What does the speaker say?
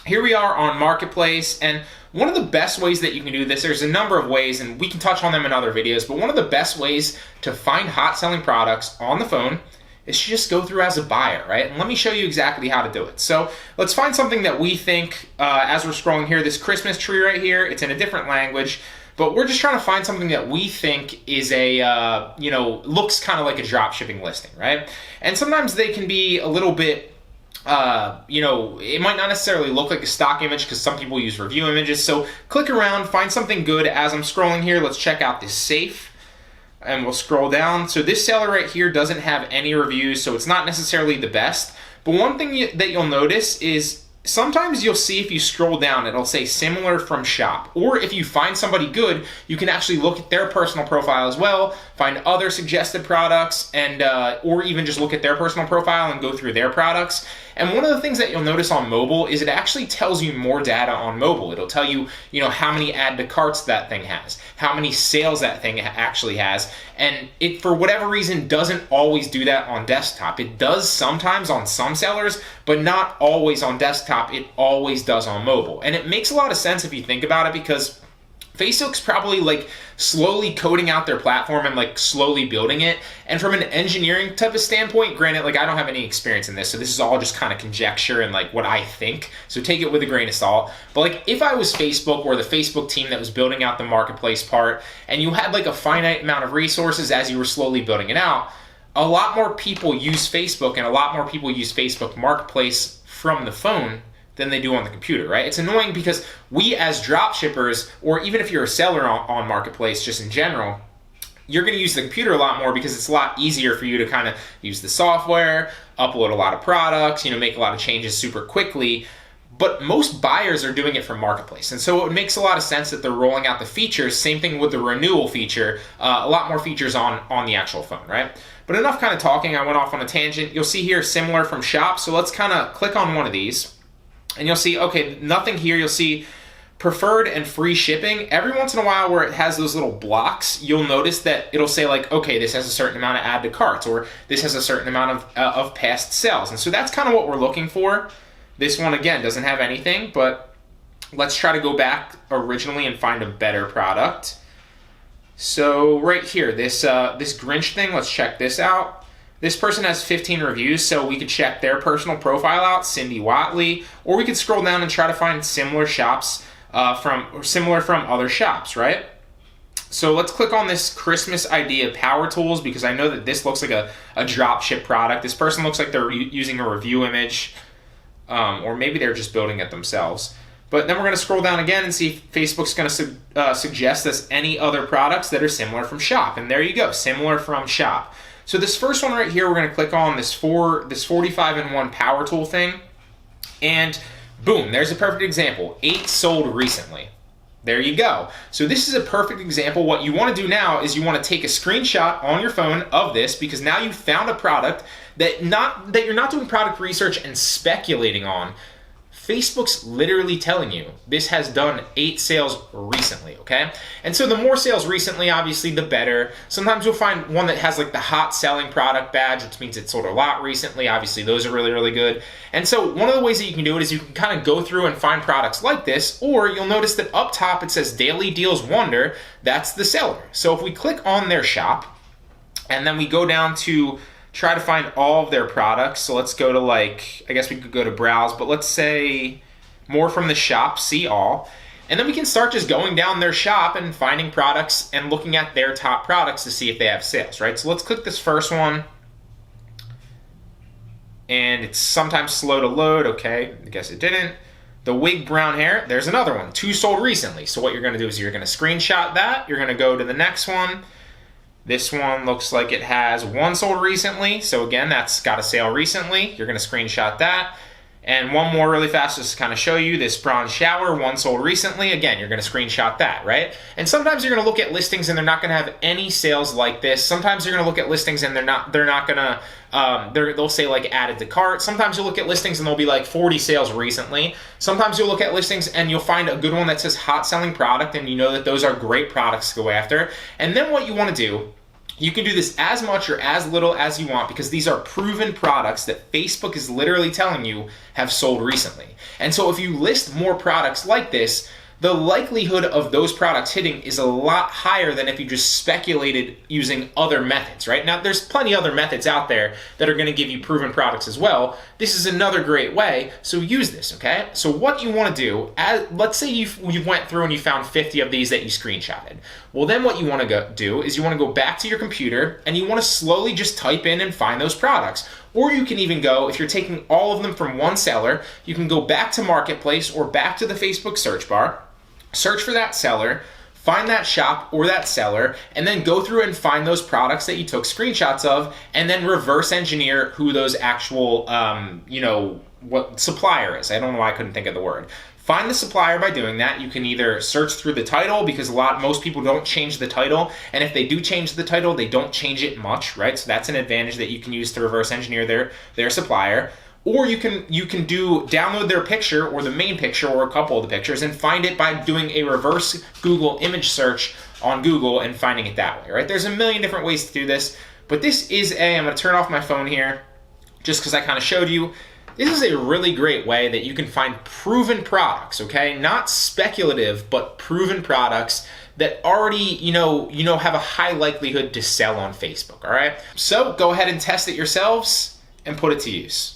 here we are on Marketplace, and one of the best ways that you can do this, there's a number of ways, and we can touch on them in other videos, but one of the best ways to find hot selling products on the phone is to just go through as a buyer, right? And let me show you exactly how to do it. So let's find something that we think, as we're scrolling here, this Christmas tree right here, it's in a different language, but we're just trying to find something that we think is a, looks kind of like a drop shipping listing, right? And sometimes they can be a little bit, it might not necessarily look like a stock image because some people use review images. So click around, find something good. As I'm scrolling here, let's check out this safe. And we'll scroll down. So this seller right here doesn't have any reviews, so it's not necessarily the best. But one thing that you'll notice is sometimes you'll see if you scroll down, it'll say similar from shop. Or if you find somebody good, you can actually look at their personal profile as well, find other suggested products, and or even just look at their personal profile and go through their products. And one of the things that you'll notice on mobile is it actually tells you more data on mobile. It'll tell you, how many add to carts that thing has, how many sales that thing actually has. And it, for whatever reason, doesn't always do that on desktop. It does sometimes on some sellers, but not always on desktop. It always does on mobile. And it makes a lot of sense if you think about it, because Facebook's probably slowly coding out their platform and slowly building it. And from an engineering type of standpoint, granted, I don't have any experience in this, so this is all just kind of conjecture and what I think. So take it with a grain of salt. But if I was Facebook or the Facebook team that was building out the marketplace part, and you had a finite amount of resources as you were slowly building it out, a lot more people use Facebook and a lot more people use Facebook Marketplace from the phone than they do on the computer, right? It's annoying because we as drop shippers, or even if you're a seller on Marketplace just in general, you're gonna use the computer a lot more because it's a lot easier for you to kind of use the software, upload a lot of products, make a lot of changes super quickly. But most buyers are doing it from Marketplace. And so it makes a lot of sense that they're rolling out the features. Same thing with the renewal feature, a lot more features on the actual phone, right? But enough kind of talking, I went off on a tangent. You'll see here similar from shop. So let's kind of click on one of these. And you'll see, okay, nothing here. You'll see preferred and free shipping. Every once in a while where it has those little blocks, you'll notice that it'll say okay, this has a certain amount of add to carts, or this has a certain amount of past sales. And so that's kind of what we're looking for. This one, again, doesn't have anything, but let's try to go back originally and find a better product. So right here, this Grinch thing, let's check this out. This person has 15 reviews, so we could check their personal profile out, Cindy Watley, or we could scroll down and try to find similar shops from other shops, right? So let's click on this Christmas idea power tools, because I know that this looks like a drop ship product. This person looks like they're using a review image, or maybe they're just building it themselves. But then we're going to scroll down again and see if Facebook's going to suggest us any other products that are similar from shop. And there you go, similar from shop. So this first one right here, we're going to click on this 45-in-1 power tool thing, and boom, there's a perfect example. 8 sold recently. There you go. So this is a perfect example. What you want to do now is you want to take a screenshot on your phone of this, because now you've found a product that you're not doing product research and speculating on. Facebook's literally telling you this has done 8 sales recently, okay? And so the more sales recently, obviously, the better. Sometimes you'll find one that has the hot selling product badge, which means it sold a lot recently. Obviously, those are really, really good. And so one of the ways that you can do it is you can kind of go through and find products like this, or you'll notice that up top it says Daily Deals Wonder. That's the seller. So if we click on their shop, and then we go down to try to find all of their products. So let's go to I guess we could go to browse, but let's say more from the shop, see all. And then we can start just going down their shop and finding products and looking at their top products to see if they have sales, right? So let's click this first one. And it's sometimes slow to load. Okay, I guess it didn't. The wig brown hair, there's another one, 2 sold recently. So what you're gonna do is you're gonna screenshot that. You're gonna go to the next one. This one looks like it has 1 sold recently. So again, that's got a sale recently. You're gonna screenshot that. And one more really fast just to kind of show you this bronze shower, 1 sold recently. Again, you're gonna screenshot that, right? And sometimes you're gonna look at listings and they're not gonna have any sales like this. Sometimes you're gonna look at listings and they'll say added to cart. Sometimes you'll look at listings and they'll be 40 sales recently. Sometimes you'll look at listings and you'll find a good one that says hot selling product, and you know that those are great products to go after. And then what you wanna do You can do this as much or as little as you want because these are proven products that Facebook is literally telling you have sold recently. And so if you list more products like this, the likelihood of those products hitting is a lot higher than if you just speculated using other methods, right? Now, there's plenty other methods out there that are going to give you proven products as well. This is another great way, so use this, okay? So what you want to do, let's say you went through and you found 50 of these that you screenshotted. Well, then what you want to do is you want to go back to your computer and you want to slowly just type in and find those products. Or you can even go, if you're taking all of them from one seller, you can go back to Marketplace or back to the Facebook search bar, search for that seller, find that shop or that seller, and then go through and find those products that you took screenshots of, and then reverse engineer who those actual, what supplier is. I don't know why I couldn't think of the word. Find the supplier by doing that. You can either search through the title because most people don't change the title, and if they do change the title, they don't change it much, right? So that's an advantage that you can use to reverse engineer their supplier. Or you can download their picture or the main picture or a couple of the pictures and find it by doing a reverse Google image search on Google and finding it that way, right? There's a million different ways to do this, but this is I'm going to turn off my phone here just because I kind of showed you. This is a really great way that you can find proven products, okay? Not speculative, but proven products that already, have a high likelihood to sell on Facebook, all right? So go ahead and test it yourselves and put it to use.